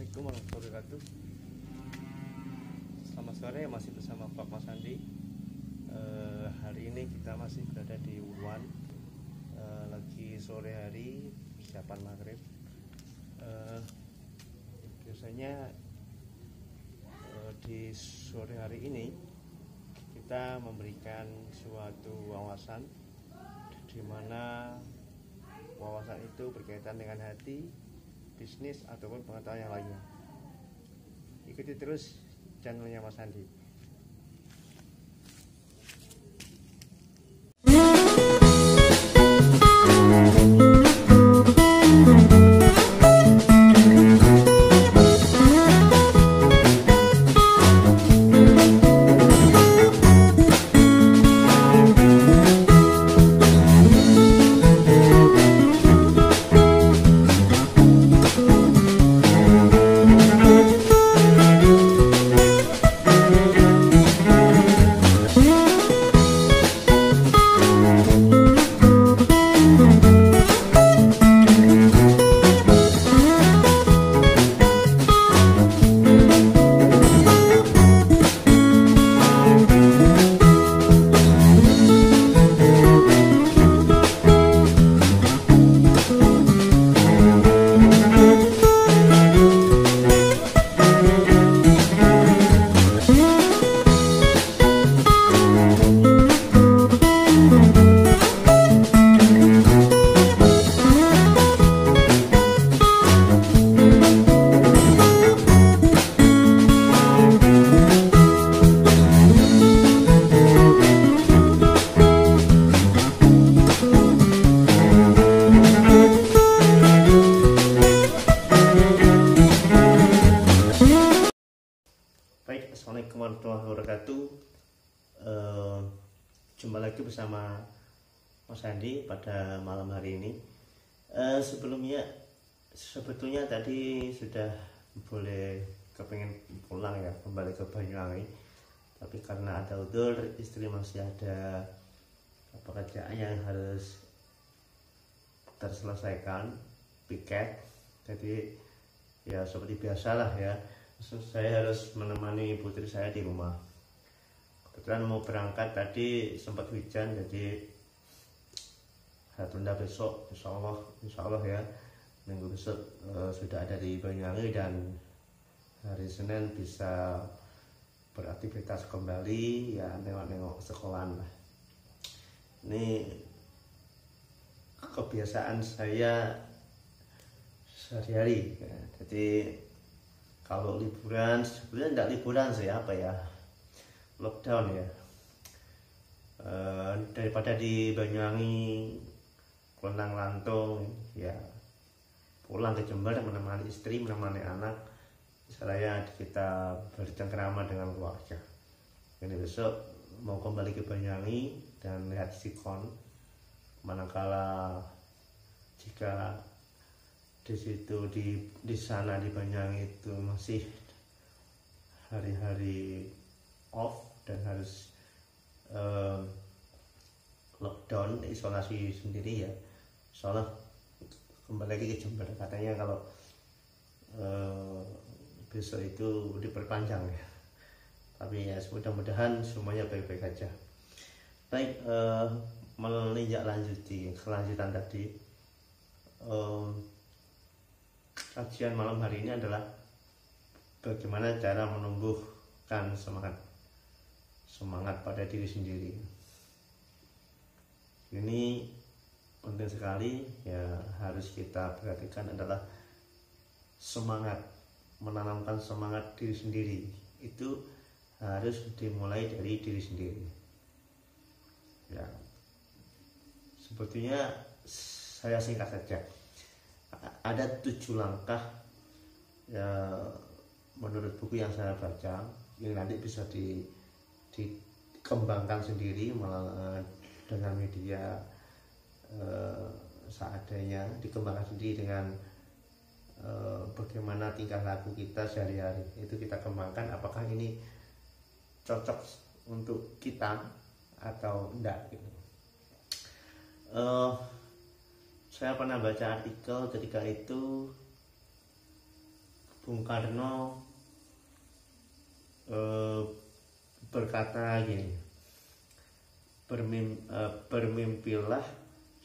Assalamualaikum warahmatullahi wabarakatuh. Selamat sore, masih bersama Pak Mas Andi. Hari ini kita masih berada di Uluan, lagi sore hari, persiapan maghrib. Biasanya di sore hari ini kita memberikan suatu wawasan, di mana wawasan itu berkaitan dengan hati, bisnis ataupun pengetahuan yang lainnya. Ikuti terus channelnya Mas Andi. Baik, Assalamualaikum warahmatullahi wabarakatuh. Jumpa lagi bersama Mas Andi pada malam hari ini. Sebetulnya tadi sudah boleh kepengen pulang ya, kembali ke Banyuwangi. Tapi karena ada udzur, istri masih ada pekerjaan yang harus terselesaikan, piket. Jadi ya seperti biasalah ya, saya harus menemani putri saya di rumah. Kebetulan mau berangkat tadi sempat hujan, jadi saya tunda besok, insya Allah ya, minggu besok sudah ada di Banyuwangi dan hari Senin bisa beraktivitas kembali ya, nengok-nengok sekolahan lah. Ini kebiasaan saya sehari-hari ya. Jadi kalau liburan, sebenarnya tidak liburan sih, apa ya, lockdown ya. Daripada di Banyuwangi kelentang lantung ya, pulang ke Jember menemani istri, menemani anak, saya kita bercengkrama dengan keluarga. Ini besok mau kembali ke Banyuwangi dan lihat sikon, manakala jika di situ di sana di Banyuwangi itu masih hari-hari off dan harus lockdown, isolasi sendiri ya. Soalnya kembali lagi ke Jember, katanya kalau besok itu diperpanjang ya. Tapi ya mudah-mudahan semuanya baik-baik aja. Baik, kelanjutan tadi. Kajian malam hari ini adalah bagaimana cara menumbuhkan semangat pada diri sendiri. Ini penting sekali ya, harus kita perhatikan adalah semangat, menanamkan semangat diri sendiri itu harus dimulai dari diri sendiri ya. Sebetulnya saya singkat saja, ada 7 langkah ya, menurut buku yang saya baca, yang nanti bisa dikembangkan sendiri dengan media seadanya, dikembangkan sendiri dengan bagaimana tingkah laku kita sehari-hari itu kita kembangkan, apakah ini cocok untuk kita atau enggak gitu. Saya pernah baca artikel ketika itu Bung Karno berkata gini, bermimpilah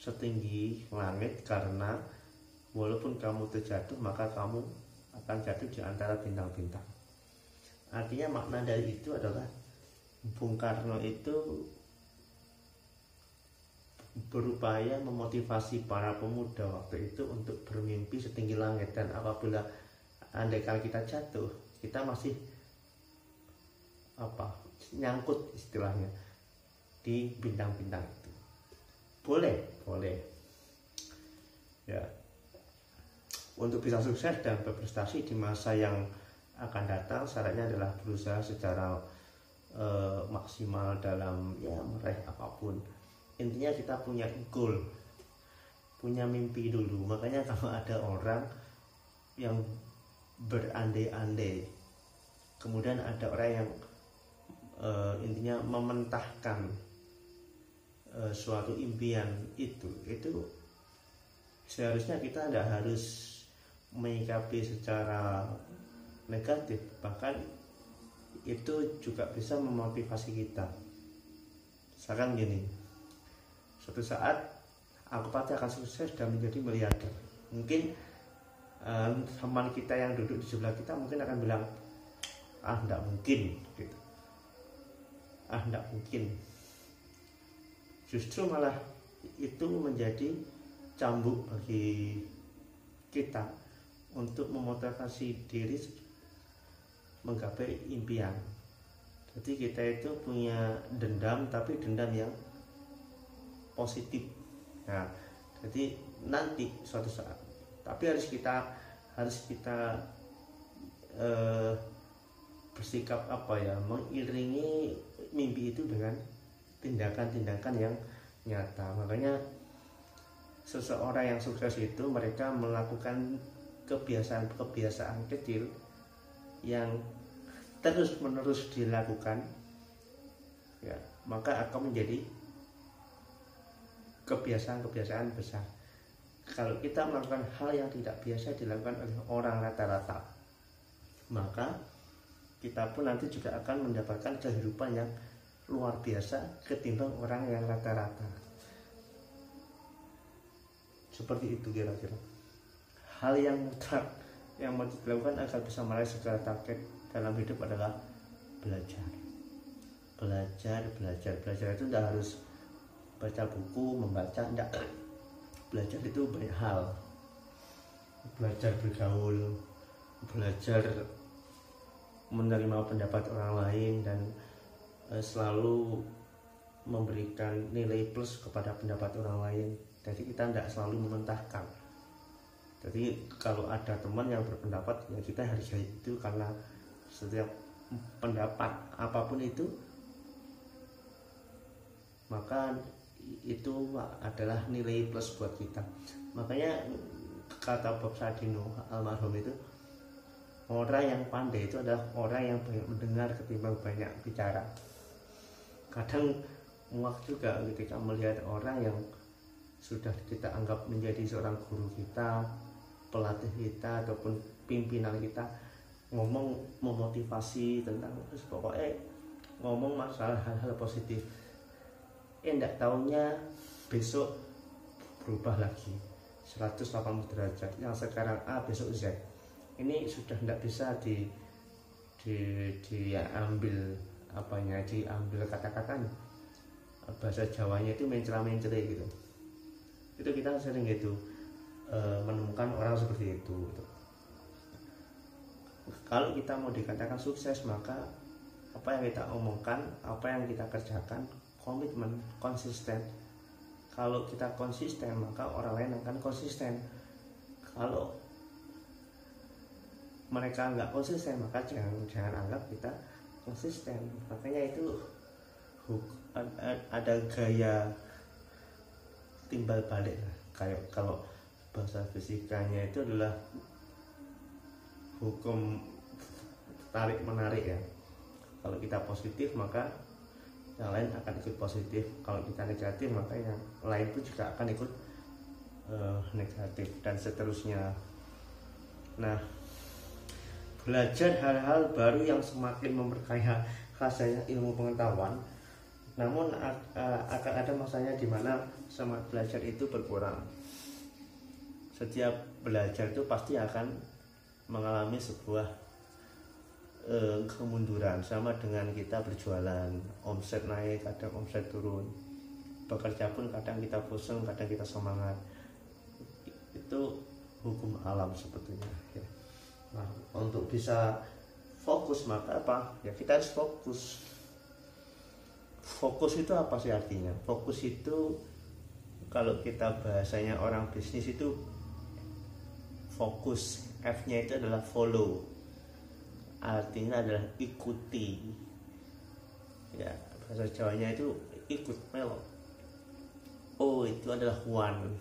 setinggi langit, karena walaupun kamu terjatuh maka kamu akan jatuh di antara bintang-bintang. Artinya makna dari itu adalah Bung Karno itu berupaya memotivasi para pemuda waktu itu untuk bermimpi setinggi langit, dan apabila andaikan kita jatuh, kita masih nyangkut istilahnya di bintang-bintang itu. Boleh ya, untuk bisa sukses dan berprestasi di masa yang akan datang, syaratnya adalah berusaha secara maksimal dalam meraih apapun. Intinya kita punya goal, punya mimpi dulu. Makanya kalau ada orang yang berandai-andai, kemudian ada orang yang intinya mementahkan suatu impian itu seharusnya kita tidak harus menyikapi secara negatif, bahkan itu juga bisa memotivasi kita. Misalkan gini, suatu saat aku pasti akan sukses dan menjadi miliarder. Mungkin teman kita yang duduk di sebelah kita mungkin akan bilang, enggak mungkin gitu. Enggak mungkin. Justru malah itu menjadi cambuk bagi kita untuk memotivasi diri menggapai impian. Jadi kita itu punya dendam, tapi dendam yang positif. Nah, jadi nanti suatu saat, tapi harus kita bersikap mengiringi mimpi itu dengan tindakan-tindakan yang nyata. Makanya seseorang yang sukses itu mereka melakukan kebiasaan-kebiasaan kecil yang terus-menerus dilakukan, ya, maka akan menjadi kebiasaan-kebiasaan besar. Kalau kita melakukan hal yang tidak biasa dilakukan oleh orang rata-rata, maka kita pun nanti juga akan mendapatkan kehidupan yang luar biasa ketimbang orang yang rata-rata. Seperti itu kira-kira. Hal yang mutlak yang mau dilakukan agar bisa meraih segala target dalam hidup adalah belajar. Belajar itu tidak harus baca buku, membaca, enggak. Belajar itu banyak hal. Belajar bergaul, belajar menerima pendapat orang lain, dan selalu memberikan nilai plus kepada pendapat orang lain. Jadi kita tidak selalu mementahkan. Jadi kalau ada teman yang berpendapat, ya kita hargai itu, karena setiap pendapat apapun itu, maka itu adalah nilai plus buat kita. Makanya kata Bob Sadino almarhum itu, orang yang pandai itu adalah orang yang banyak mendengar ketimbang banyak bicara. Kadang muak juga ketika melihat orang yang sudah kita anggap menjadi seorang guru kita, pelatih kita, ataupun pimpinan kita, ngomong memotivasi tentang, pokoknya ngomong masalah hal-hal positif. Enggak taunya besok berubah lagi 180 derajat. Yang sekarang A besok Z. Ini sudah tidak bisa diambil diambil kata-katanya. Bahasa Jawanya itu mencela-mencela gitu. Itu kita sering gitu menemukan orang seperti itu. Kalau kita mau dikatakan sukses, maka apa yang kita omongkan, apa yang kita kerjakan, komitmen, konsisten. Kalau kita konsisten, maka orang lain akan konsisten. Kalau mereka nggak konsisten, maka jangan anggap kita konsisten. Makanya itu ada gaya timbal balik. Kayak kalau bahasa fisikanya itu adalah hukum tarik menarik ya. Kalau kita positif, maka yang lain akan ikut positif. Kalau kita negatif, maka yang lain pun juga akan ikut negatif, dan seterusnya. Nah, belajar hal-hal baru yang semakin memperkaya khasnya ilmu pengetahuan. Namun akan ada masanya di mana semangat belajar itu berkurang. Setiap belajar itu pasti akan mengalami sebuah kemunduran, sama dengan kita berjualan, omset naik, kadang omset turun. Bekerja pun kadang kita bosan, kadang kita semangat. Itu hukum alam sebetulnya ya. Nah, untuk bisa fokus maka apa? Ya kita harus fokus. Fokus itu apa sih artinya? Fokus itu kalau kita bahasanya orang bisnis itu fokus, F-nya itu adalah follow. Artinya adalah ikuti. Ya, bahasa Jawanya itu ikut melo. O itu adalah one.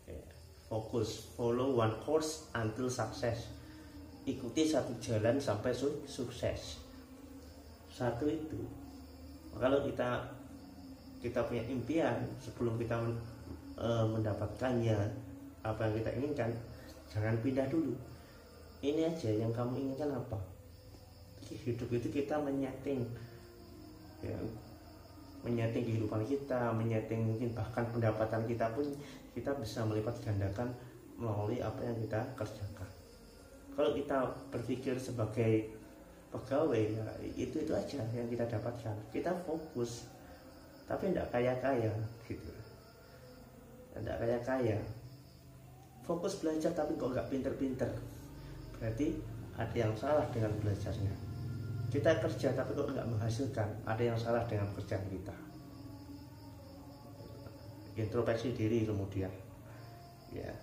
Ya, fokus, follow one course until success. Ikuti satu jalan sampai sukses. Satu itu. Kalau kita punya impian, sebelum kita mendapatkannya apa yang kita inginkan, jangan pindah dulu. Ini aja yang kamu inginkan apa. Hidup itu kita menyeting ya, menyeting kehidupan kita, menyeting mungkin bahkan pendapatan kita pun kita bisa melipat gandakan melalui apa yang kita kerjakan. Kalau kita berpikir sebagai pegawai ya, itu aja yang kita dapatkan. Kita fokus tapi tidak kaya-kaya gitu, tidak kaya-kaya. Fokus belajar tapi kok nggak pinter-pinter, berarti ada yang salah dengan belajarnya. Kita kerja tapi kok nggak menghasilkan, ada yang salah dengan kerjaan kita. Introspeksi diri kemudian ya,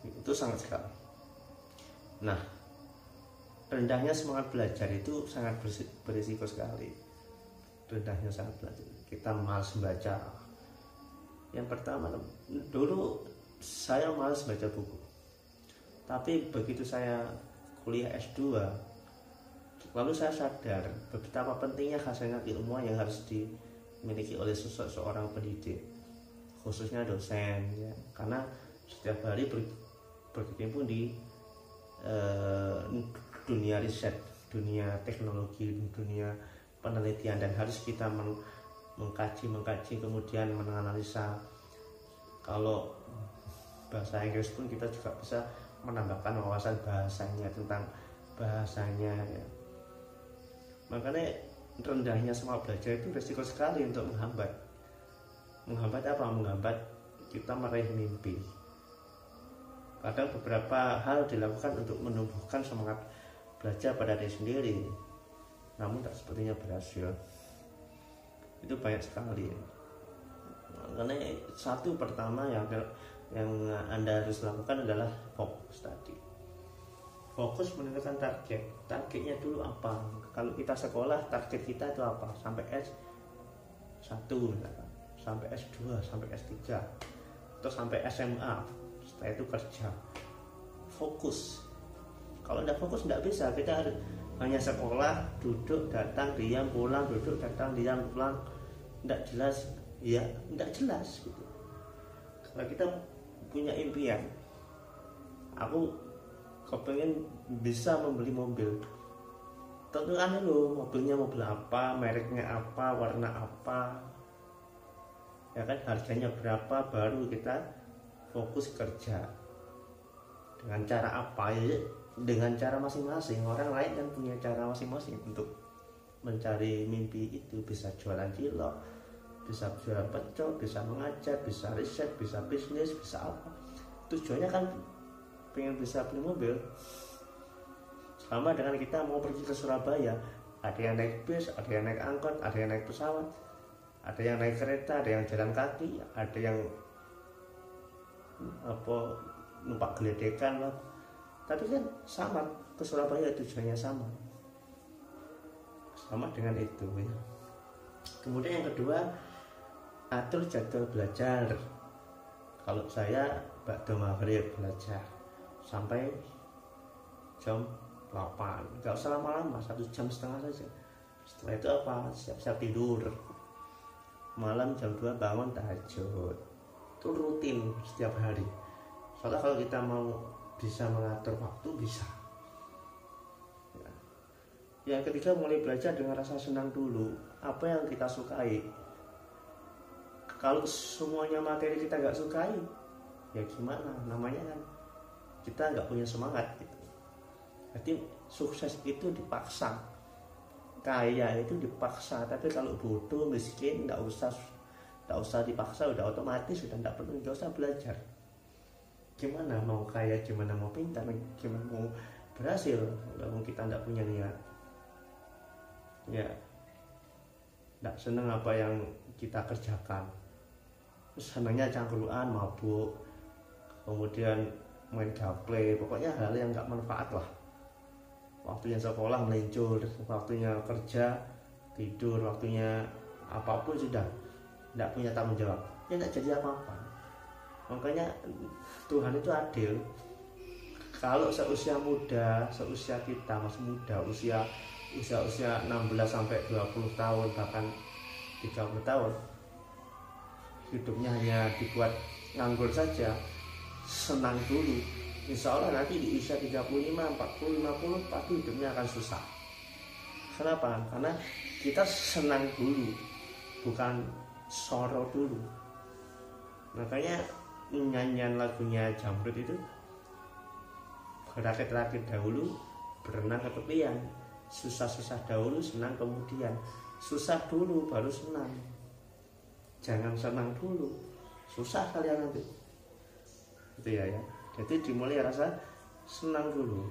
itu sangat sekali. Nah, rendahnya semangat belajar itu sangat berisiko sekali. Rendahnya semangat belajar, kita malas membaca. Yang pertama, dulu saya malas baca buku, tapi begitu saya kuliah S2, lalu saya sadar betapa pentingnya khasiat ilmu yang harus dimiliki oleh seorang pendidik, khususnya dosen ya. Karena setiap hari berkecimpung di dunia riset, dunia teknologi, dunia penelitian, dan harus kita mengkaji kemudian menganalisa. Kalau bahasa Inggris pun kita juga bisa menambahkan wawasan bahasanya, tentang bahasanya ya. Makanya rendahnya semangat belajar itu risiko sekali untuk menghambat apa? Menghambat kita meraih mimpi. Kadang beberapa hal dilakukan untuk menumbuhkan semangat belajar pada diri sendiri, namun tak sepertinya berhasil. Itu banyak sekali. Karena satu pertama yang Anda harus lakukan adalah fokus tadi. Fokus menentukan target. Targetnya dulu apa? Kalau kita sekolah, target kita itu apa? Sampai S1 misalkan, sampai S2, sampai S3, atau sampai SMA. Setelah itu kerja. Fokus. Kalau tidak fokus tidak bisa. Kita harus hanya sekolah, duduk, datang, diam, pulang, duduk, datang, diam, pulang. Tidak jelas. Ya, tidak jelas gitu. Kalau kita punya impian, aku kepengen bisa membeli mobil, tentukan dulu mobilnya mobil apa, mereknya apa, warna apa, ya kan, harganya berapa, baru kita fokus kerja. Dengan cara apa ya? Dengan cara masing-masing. Orang lain kan punya cara masing-masing untuk mencari mimpi itu. Bisa jualan cilok, bisa jualan pecel, bisa mengajar, bisa riset, bisa bisnis, bisa apa. Tujuannya kan pengen bisa beli mobil. Sama dengan kita mau pergi ke Surabaya, ada yang naik bis, ada yang naik angkot, ada yang naik pesawat, ada yang naik kereta, ada yang jalan kaki, ada yang numpak geledekan lah. Tapi kan sama, ke Surabaya tujuannya sama dengan itu ya. Kemudian yang kedua, atur jadwal belajar. Kalau saya ba'da maghrib belajar sampai jam 8, gak usah lama-lama, 1,5 jam saja. Setelah itu apa? Siap-siap tidur. Malam jam 2 bangun tahajud. Itu rutin setiap hari. Soalnya kalau kita mau bisa mengatur waktu, bisa. Yang ketiga, mulai belajar dengan rasa senang dulu. Apa yang kita sukai. Kalau semuanya materi kita nggak sukai, ya gimana? Namanya kan kita nggak punya semangat gitu. Jadi sukses itu dipaksa, kaya itu dipaksa. Tapi kalau bodoh, miskin, nggak usah dipaksa, udah otomatis, sudah nggak perlu, nggak usah belajar. Gimana mau kaya, gimana mau pintar, gimana mau berhasil kalau kita nggak punya niat. Ya, nggak senang apa yang kita kerjakan, senangnya cangkruan, mabuk, kemudian main gaple, pokoknya hal yang nggak manfaat lah. Waktunya sekolah melencur, waktunya kerja tidur, waktunya apapun sudah nggak punya tanggung jawab, ya nggak jadi apa-apa. Makanya Tuhan itu adil. Kalau seusia muda, seusia kita masih muda, usia 16 sampai 20 tahun, bahkan 30 tahun, hidupnya hanya dibuat nganggur saja, senang dulu, insya Allah nanti di usia 35, 40, 50 pasti hidupnya akan susah. Kenapa? Karena kita senang dulu, bukan sorrow dulu. Makanya nyanyian lagunya Jamrud itu, berakit-rakit dahulu, berenang ke tepian. Susah-susah dahulu, senang kemudian. Susah dulu baru senang. Jangan senang dulu, susah kalian nanti. Itu ya. Jadi dimulai rasa senang dulu.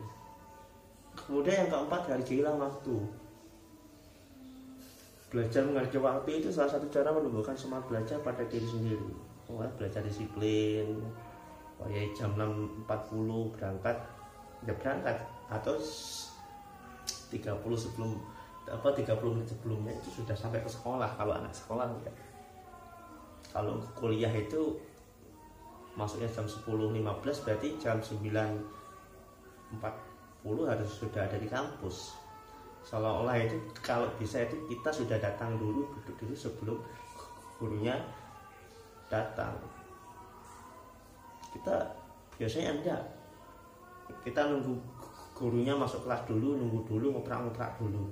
Kemudian yang keempat, hargailah waktu. Belajar menghargai waktu itu salah satu cara menumbuhkan semangat belajar pada diri sendiri. Belajar disiplin. Ya jam 6.40 berangkat, ya berangkat, atau 30 menit sebelumnya itu sudah sampai ke sekolah kalau anak sekolah ya. Kalau kuliah itu masuknya jam 10.15, berarti jam 9.40 harus sudah ada di kampus. Seolah-olah itu kalau bisa itu kita sudah datang dulu, duduk dulu sebelum gurunya datang. Kita biasanya enggak, kita nunggu gurunya masuk kelas dulu, nunggu dulu, ngoprak-ngoprak dulu.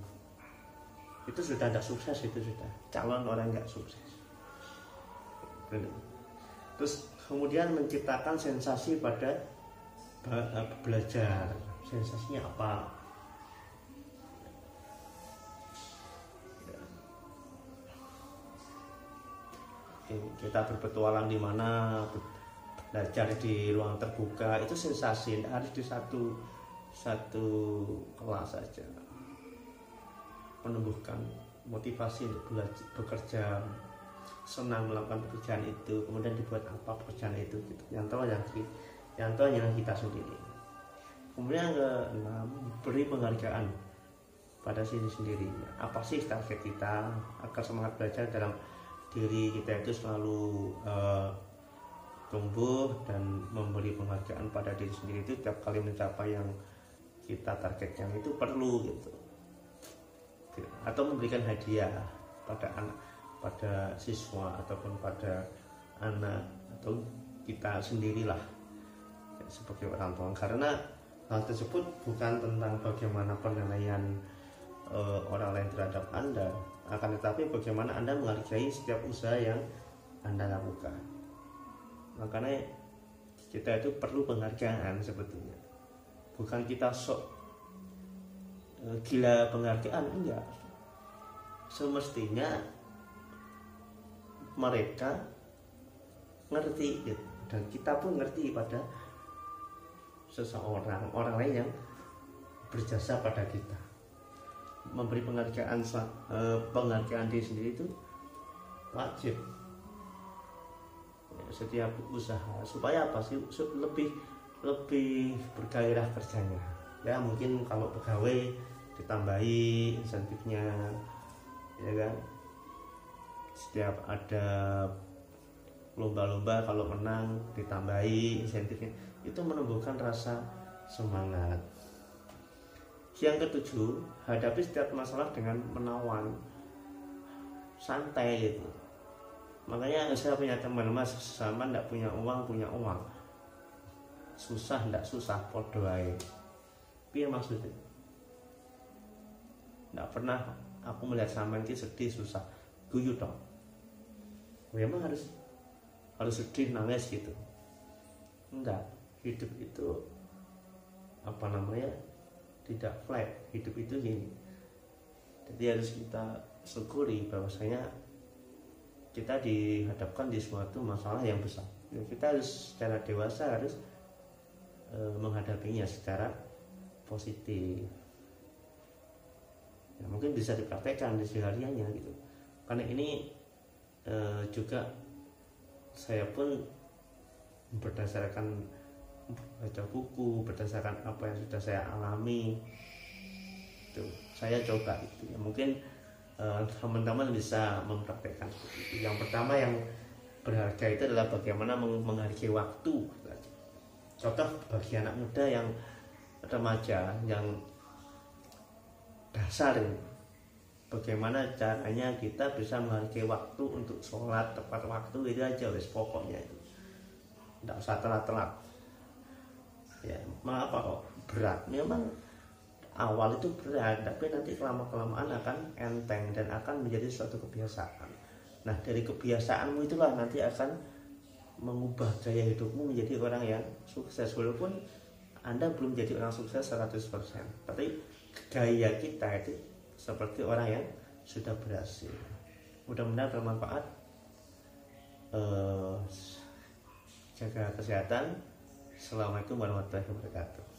Itu sudah tidak sukses, itu sudah calon orang nggak sukses. Terus kemudian menciptakan sensasi pada belajar. Sensasinya apa? Kita berpetualang di mana, belajar di ruang terbuka, itu sensasi. Harus di satu kelas saja. Menumbuhkan motivasi untuk belajar, bekerja, senang melakukan pekerjaan itu, kemudian dibuat apa pekerjaan itu gitu. Yang tahu yang kita sendiri. Kemudian keenam, beri penghargaan pada diri sendiri. Apa sih target kita agar semangat belajar dalam diri kita itu selalu tumbuh, dan memberi penghargaan pada diri sendiri itu tiap kali mencapai yang kita targetkan itu perlu gitu. Atau memberikan hadiah pada anak, pada siswa, ataupun pada anak, atau kita sendirilah sebagai orang tua. Karena hal tersebut bukan tentang bagaimana penilaian orang lain terhadap Anda, akan tetapi bagaimana Anda menghargai setiap usaha yang Anda lakukan. Makanya kita itu perlu penghargaan sebetulnya. Bukan kita sok gila penghargaan, enggak. Semestinya mereka ngerti gitu, dan kita pun ngerti pada orang lain yang berjasa pada kita. Memberi penghargaan diri sendiri itu wajib. Setiap usaha supaya apa sih, lebih bergairah kerjanya. Ya mungkin kalau pegawai ditambahi insentifnya, ya kan. Setiap ada lomba-lomba, kalau menang ditambahi insentifnya, itu menumbuhkan rasa semangat. Yang ketujuh, hadapi setiap masalah dengan menawan, santai gitu. Makanya saya punya teman, mas sama ndak punya uang, susah ndak susah, podo ae. Piye maksudnya? Nggak pernah aku melihat sampean itu sedih susah guyu dong. Memang harus sedih nangis gitu. Enggak, hidup itu apa namanya, tidak flat. Hidup itu gini, jadi harus kita syukuri bahwasanya kita dihadapkan di suatu masalah yang besar. Kita harus secara dewasa harus menghadapinya secara positif. Ya, mungkin bisa dipraktekkan di sehariannya gitu. Karena ini juga saya pun berdasarkan baca buku, berdasarkan apa yang sudah saya alami, itu saya coba itu. Ya, mungkin teman-teman bisa mempraktekkan seperti itu. Yang pertama yang berharga itu adalah bagaimana menghargai waktu. Contoh bagi anak muda yang remaja yang dasar ini, bagaimana caranya kita bisa menghargai waktu untuk sholat tepat waktu, itu aja wes pokoknya itu. Tidak usah telat-telat. Ya, mengapa kok berat? Memang awal itu berat, tapi nanti kelamaan akan enteng dan akan menjadi suatu kebiasaan. Nah, dari kebiasaanmu itulah nanti akan mengubah gaya hidupmu menjadi orang yang sukses. Walaupun Anda belum jadi orang sukses 100%, tapi gaya kita itu seperti orang yang sudah berhasil. Mudah-mudahan bermanfaat. Jaga kesehatan. Assalamualaikum warahmatullahi wabarakatuh.